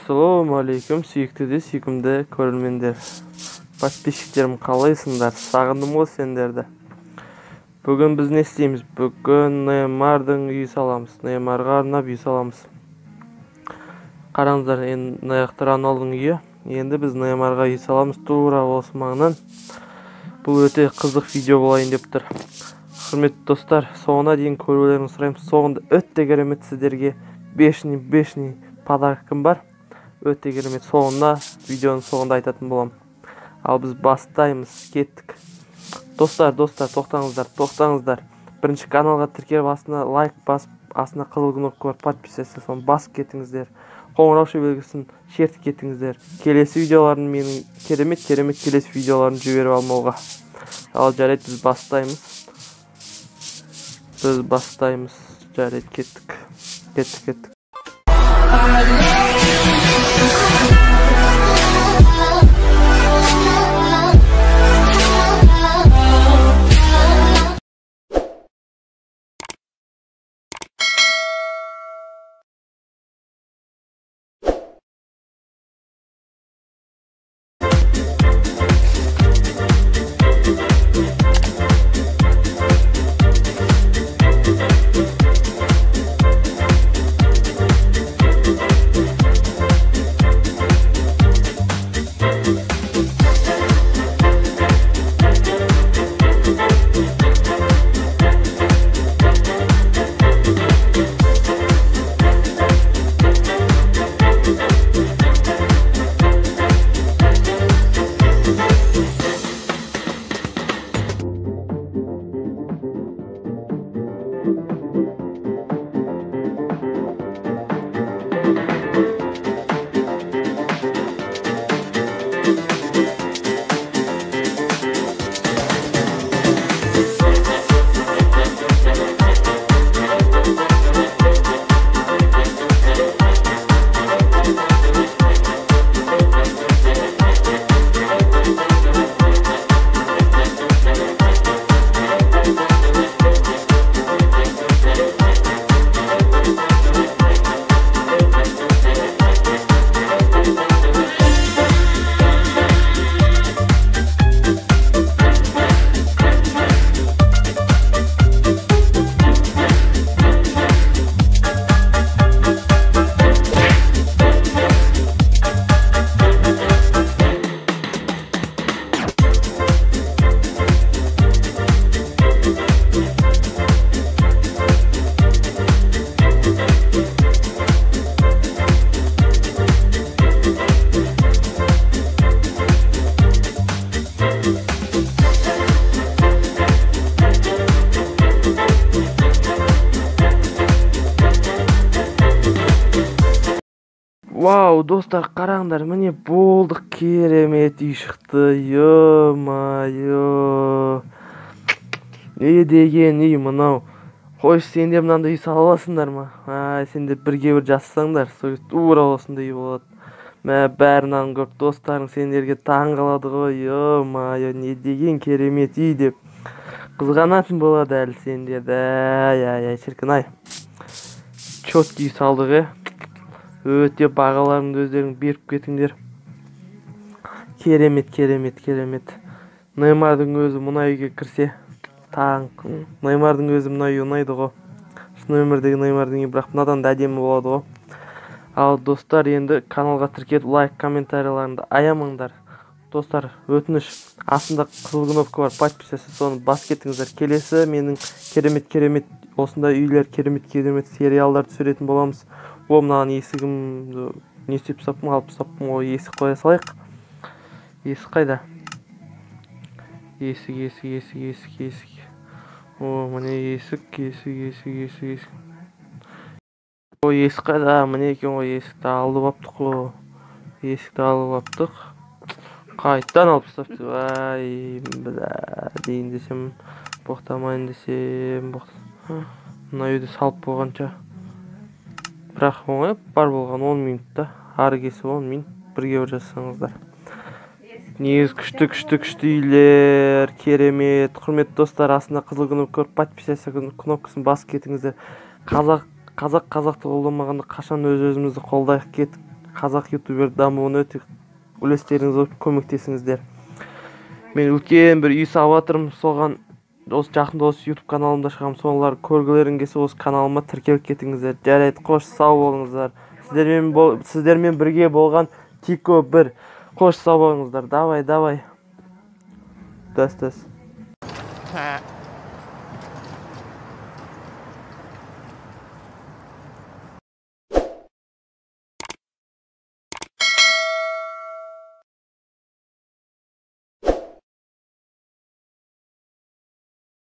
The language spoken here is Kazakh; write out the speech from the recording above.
Assalamu алейкум, сүйкімді көрермендер. Подписчиктерім қалайсыңдар? Сағындым ғой сендерді. Бүгін біз не істейміз? Бүгін Неймардың үй саламыз. Неймарға арнап үй саламыз. Қараңыздар, енді Роналдың үйі. Енді біз Неймарға үй саламыз. Тура осы маңнан. Бұл өте қызық видео болайын деп тұр. Құрметті достар, соңына дейін көрулеріңізді сұраймын. Соңында өте керемет сіздерге бешний подаркым бар. Өте керемет, соңында видеоның соңында айтатын болам. Ал біз бастаймыз, кеттік. Достар, тоқтаңыздар. Бірінші каналға тіркеліп, астына лайк басып, астына қызыл кнопка бар, подписаться, соны басып кетіңіздер. Қоңырау белгісін шертіп кетіңіздер. Келесі видеоларын менің керемет келесі видеоларын жіберіп алмауға. Ал жарайды, біз бастаймыз. Жарайды, кеттік. Вау, достар, қараңдар, міне болдық, керемет үй шықты. Ё-майо. Не деген үй мынау. Қойш, сенде мынандай үй сала аласыңдар ма? Сенде бірге бір жасасаңдар, тура осындай үй болады. Бәрінен көп достарың сендерге таң қалады ғой. Ё-майо, не деген керемет үй деп қызғанатын болады әлі сендерді. Шіркін-ай. Чөткей салдық, өте бағаларыңды өздерің беріп кетіңдер. Керемет. Неймардың өзі мұнай үйге кірсе таң. Неймардың өзі мұнай үй ұнайды ғой. Шын өмірдегі Неймардың үй, бірақ мынадан да әдемі болады ғой. Ал достар, енді каналға тіркеліп, лайк, комментарияларыңды аямаңдар. Достар, өтініш, астында қызыл кнопка бар, подписаться, соны бас кетіңіздер. Келесі менің керемет осындай үйлер, керемет сериалдар түсіретін боламыз. Мынаған есігімді не істеп саппын, алып саппын, есік қоя салайық. Есік қайда? Есік. Міне есік. Есік қайда? Міне екен ғой, есікті алып аптық. Қайттан алып сапты. Дейін десем, боқтамайын десем. Мына үйді салып болғанша. Бірақ оңай бар болған 10 минутта, ары кесі 10 минут бірге бір жасаңыздар. Негіз күшті үйлер, керемет. Құрметті достар, астына қызыл кнопка, подписаться кнопкасын басып кетіңіздер. Қазақты қолдамағанда қашан өзімізді қолдайық, кеттік. қазақ ютубер дамуына өте үлестеріңіз болып көмектесіңіздер. Мен үлкен бір үй салып жатырмын, соған осы жақында осы YouTube каналымда шығамын. Соңғылар көргілерің келсе осы каналыма тіркеліп кетіңіздер. Жарайды, қош сау болыңыздар. Сіздермен бірге болған Тико 1. Қош сау болыңыздар. Давай. Дәс.